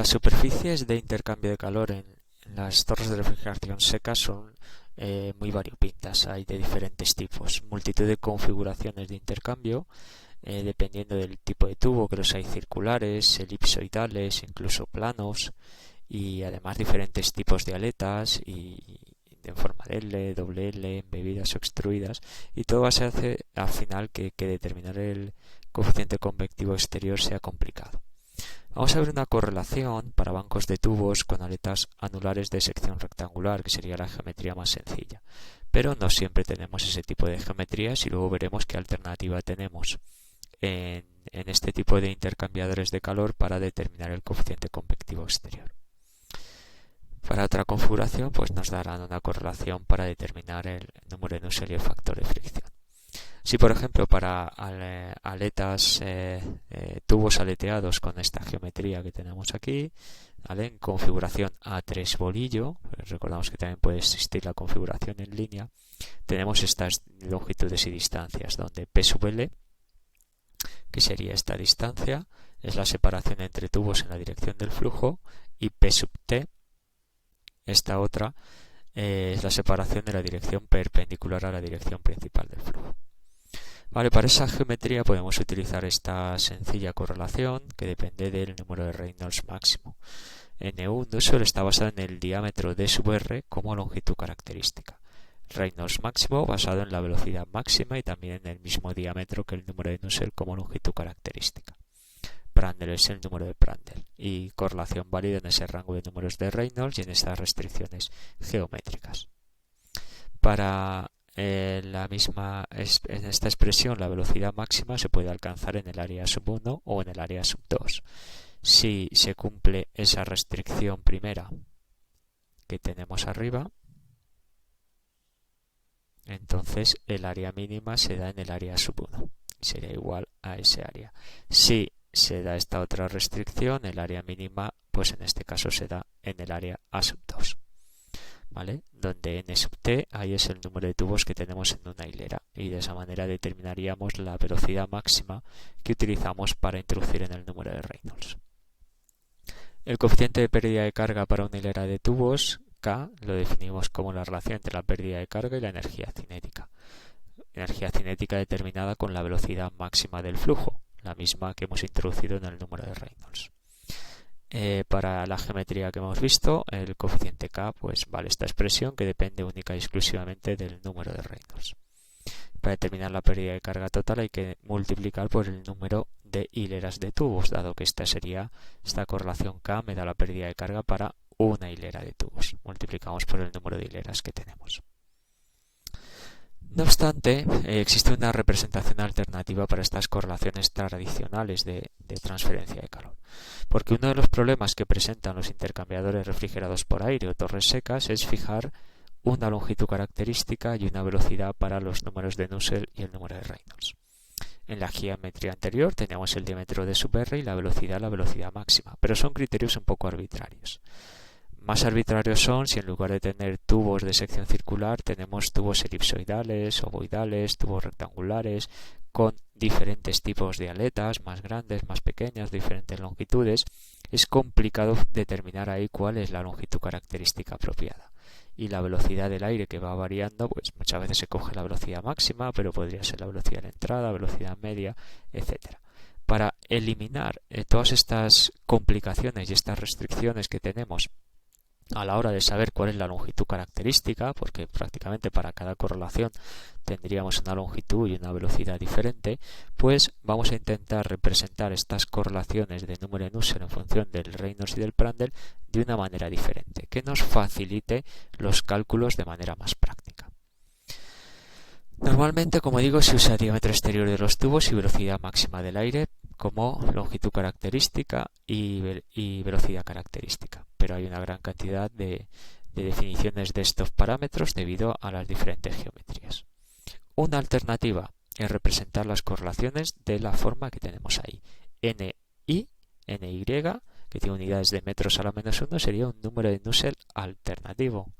Las superficies de intercambio de calor en las torres de refrigeración seca son muy variopintas, hay de diferentes tipos, multitud de configuraciones de intercambio, dependiendo del tipo de tubo, que los hay circulares, elipsoidales, incluso planos, y además diferentes tipos de aletas y en forma de L, doble L, embebidas o extruidas, y todo hace al final que determinar el coeficiente convectivo exterior sea complicado. Vamos a ver una correlación para bancos de tubos con aletas anulares de sección rectangular, que sería la geometría más sencilla. Pero no siempre tenemos ese tipo de geometrías y luego veremos qué alternativa tenemos en este tipo de intercambiadores de calor para determinar el coeficiente convectivo exterior. Para otra configuración, pues nos darán una correlación para determinar el número de Nusselt y el factor de fricción. Si por ejemplo para aletas, tubos aleteados con esta geometría que tenemos aquí, ¿vale? En configuración A3 bolillo, recordamos que también puede existir la configuración en línea, tenemos estas longitudes y distancias, donde P sub L, que sería esta distancia, es la separación entre tubos en la dirección del flujo, y P sub T, esta otra, es la separación de la dirección perpendicular a la dirección principal del flujo. Vale, para esa geometría podemos utilizar esta sencilla correlación que depende del número de Reynolds máximo. Nu Nusselt está basado en el diámetro d sub r como longitud característica. Reynolds máximo basado en la velocidad máxima y también en el mismo diámetro que el número de Nusselt como longitud característica. Prandtl es el número de Prandtl y correlación válida en ese rango de números de Reynolds y en estas restricciones geométricas. Para en esta expresión la velocidad máxima se puede alcanzar en el área sub 1 o en el área sub 2. Si se cumple esa restricción primera que tenemos arriba, entonces el área mínima se da en el área sub 1 y sería igual a ese área. Si se da esta otra restricción, el área mínima, pues en este caso se da en el área A sub 2. ¿Vale? Donde n sub t ahí es el número de tubos que tenemos en una hilera y de esa manera determinaríamos la velocidad máxima que utilizamos para introducir en el número de Reynolds. El coeficiente de pérdida de carga para una hilera de tubos, K, lo definimos como la relación entre la pérdida de carga y la energía cinética. Energía cinética determinada con la velocidad máxima del flujo, la misma que hemos introducido en el número de Reynolds. Para la geometría que hemos visto, el coeficiente K pues vale esta expresión que depende única y exclusivamente del número de Reynolds. Para determinar la pérdida de carga total hay que multiplicar por el número de hileras de tubos, dado que esta correlación K me da la pérdida de carga para una hilera de tubos. Multiplicamos por el número de hileras que tenemos. No obstante, existe una representación alternativa para estas correlaciones tradicionales de transferencia de calor, porque uno de los problemas que presentan los intercambiadores refrigerados por aire o torres secas es fijar una longitud característica y una velocidad para los números de Nusselt y el número de Reynolds. En la geometría anterior teníamos el diámetro de sub r y la velocidad máxima, pero son criterios un poco arbitrarios. Más arbitrarios son si en lugar de tener tubos de sección circular tenemos tubos elipsoidales, ovoidales, tubos rectangulares con diferentes tipos de aletas, más grandes, más pequeñas, diferentes longitudes. Es complicado determinar ahí cuál es la longitud característica apropiada. Y la velocidad del aire que va variando, pues muchas veces se coge la velocidad máxima, pero podría ser la velocidad de entrada, velocidad media, etc. Para eliminar todas estas complicaciones y estas restricciones que tenemos a la hora de saber cuál es la longitud característica, porque prácticamente para cada correlación tendríamos una longitud y una velocidad diferente, pues vamos a intentar representar estas correlaciones de número de Nusselt en función del Reynolds y del Prandtl de una manera diferente, que nos facilite los cálculos de manera más práctica. Normalmente, como digo, se usa diámetro exterior de los tubos y velocidad máxima del aire como longitud característica y velocidad característica, pero hay una gran cantidad de definiciones de estos parámetros debido a las diferentes geometrías. Una alternativa es representar las correlaciones de la forma que tenemos ahí. Ni, que tiene unidades de metros a la menos 1, sería un número de Nusselt alternativo.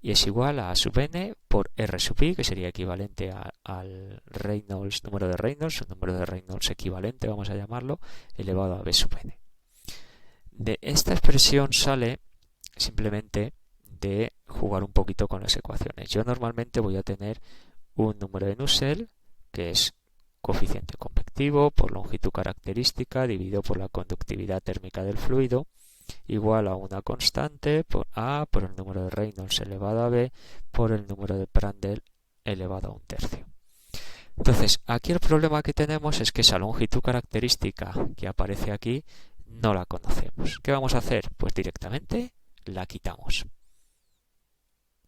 Y es igual a sub n por r sub i, que sería equivalente al Reynolds, número de Reynolds, un número de Reynolds equivalente, vamos a llamarlo, elevado a b sub n. De esta expresión sale simplemente de jugar un poquito con las ecuaciones. Yo normalmente voy a tener un número de Nusselt, que es coeficiente convectivo por longitud característica dividido por la conductividad térmica del fluido, igual a una constante por A por el número de Reynolds elevado a B por el número de Prandtl elevado a un tercio. Entonces, aquí el problema que tenemos es que esa longitud característica que aparece aquí no la conocemos. ¿Qué vamos a hacer? Pues directamente la quitamos.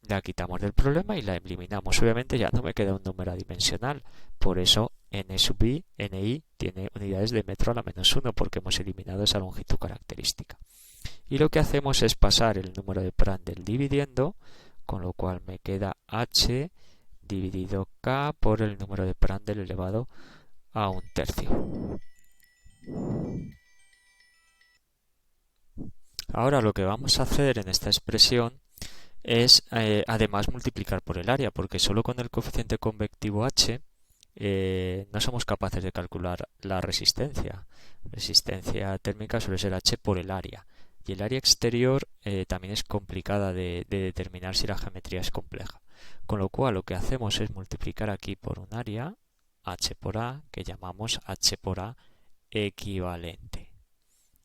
La quitamos del problema y la eliminamos. Obviamente ya no me queda un número adimensional. Por eso n sub i, ni, tiene unidades de metro a la menos 1 porque hemos eliminado esa longitud característica. Y lo que hacemos es pasar el número de Prandtl dividiendo, con lo cual me queda h dividido k por el número de Prandtl elevado a un tercio. Ahora lo que vamos a hacer en esta expresión es además multiplicar por el área, porque solo con el coeficiente convectivo h no somos capaces de calcular la resistencia. Resistencia térmica suele ser h por el área. Y el área exterior también es complicada de determinar si la geometría es compleja. Con lo cual lo que hacemos es multiplicar aquí por un área, h por a, que llamamos h por a equivalente.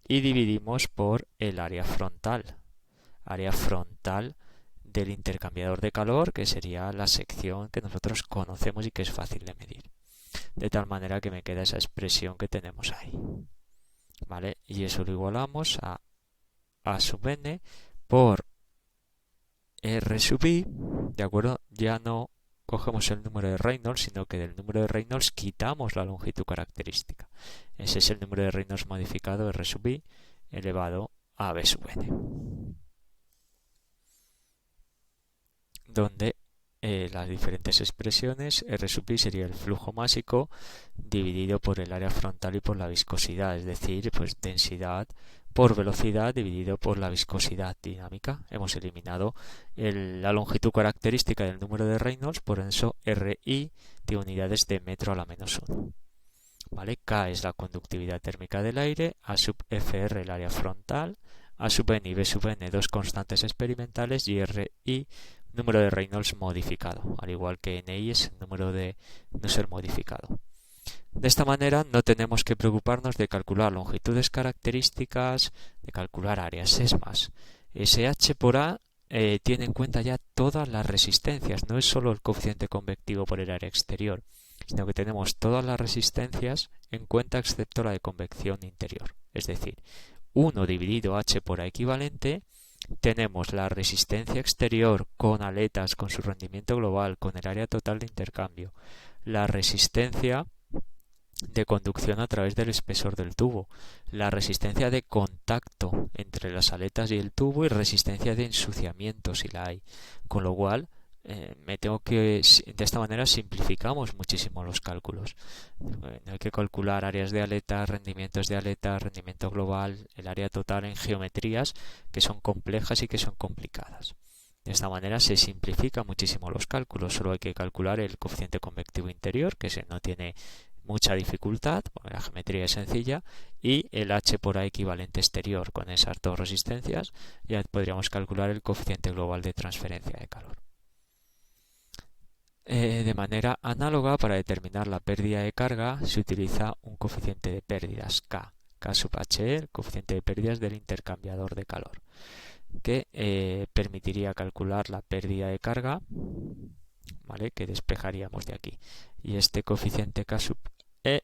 Y dividimos por el área frontal. Área frontal del intercambiador de calor, que sería la sección que nosotros conocemos y que es fácil de medir. De tal manera que me queda esa expresión que tenemos ahí. ¿Vale? Y eso lo igualamos a sub n por r sub i, ¿de acuerdo? Ya no cogemos el número de Reynolds, sino que del número de Reynolds quitamos la longitud característica. Ese es el número de Reynolds modificado, r sub i, elevado a b sub n. Donde las diferentes expresiones, R sub i sería el flujo másico dividido por el área frontal y por la viscosidad, es decir, pues densidad por velocidad dividido por la viscosidad dinámica. Hemos eliminado la longitud característica del número de Reynolds, por eso RI de unidades de metro a la menos 1. ¿Vale? K es la conductividad térmica del aire, A sub FR el área frontal, A sub n y B sub n dos constantes experimentales y RI número de Reynolds modificado, al igual que NI es el número de Nusselt modificado. De esta manera no tenemos que preocuparnos de calcular longitudes características, de calcular áreas. Es más, ese h por a tiene en cuenta ya todas las resistencias, no es solo el coeficiente convectivo por el área exterior, sino que tenemos todas las resistencias en cuenta excepto la de convección interior. Es decir, 1 dividido h por a equivalente, tenemos la resistencia exterior con aletas, con su rendimiento global, con el área total de intercambio, la resistencia de conducción a través del espesor del tubo, la resistencia de contacto entre las aletas y el tubo y resistencia de ensuciamiento si la hay, con lo cual de esta manera simplificamos muchísimo los cálculos. No hay que calcular áreas de aletas, rendimientos de aletas, rendimiento global, el área total en geometrías que son complejas y que son complicadas. De esta manera se simplifican muchísimo los cálculos, solo hay que calcular el coeficiente convectivo interior, que no tiene mucha dificultad, porque la geometría es sencilla, y el h por a equivalente exterior. Con esas dos resistencias ya podríamos calcular el coeficiente global de transferencia de calor. De manera análoga, para determinar la pérdida de carga se utiliza un coeficiente de pérdidas K sub He, el coeficiente de pérdidas del intercambiador de calor, que permitiría calcular la pérdida de carga, ¿vale?, que despejaríamos de aquí. Y este coeficiente K sub E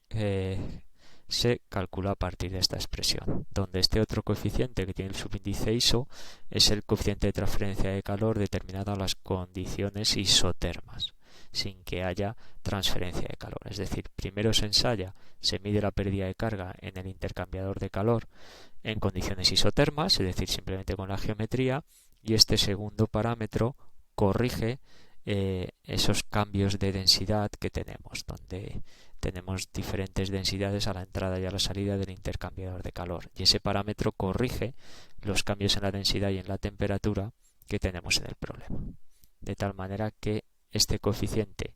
se calcula a partir de esta expresión, donde este otro coeficiente que tiene el subíndice ISO es el coeficiente de transferencia de calor determinado a las condiciones isotermas, sin que haya transferencia de calor. Es decir, primero se ensaya, se mide la pérdida de carga en el intercambiador de calor en condiciones isotermas, es decir, simplemente con la geometría, y este segundo parámetro corrige esos cambios de densidad que tenemos, donde tenemos diferentes densidades a la entrada y a la salida del intercambiador de calor, y ese parámetro corrige los cambios en la densidad y en la temperatura que tenemos en el problema, de tal manera que este coeficiente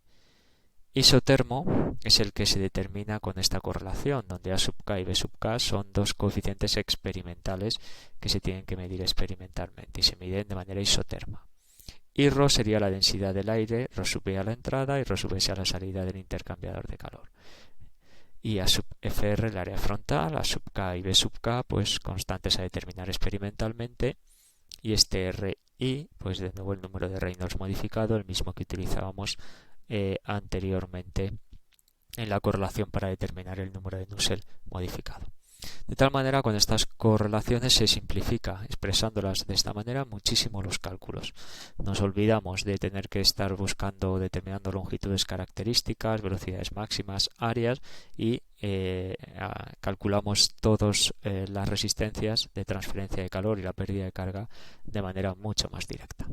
Isotermo es el que se determina con esta correlación, donde A sub k y B sub k son dos coeficientes experimentales que se tienen que medir experimentalmente y se miden de manera isoterma. Y ρ sería la densidad del aire, ρ sub b a la entrada y ρ sub s a la salida del intercambiador de calor. Y A sub fr el área frontal, A sub k y B sub k pues constantes a determinar experimentalmente, y este RI pues de nuevo el número de Reynolds modificado, el mismo que utilizábamos anteriormente en la correlación para determinar el número de Nusselt modificado. De tal manera, con estas correlaciones se simplifica, expresándolas de esta manera, muchísimo los cálculos. Nos olvidamos de tener que estar buscando o determinando longitudes características, velocidades máximas, áreas y calculamos todas las resistencias de transferencia de calor y la pérdida de carga de manera mucho más directa.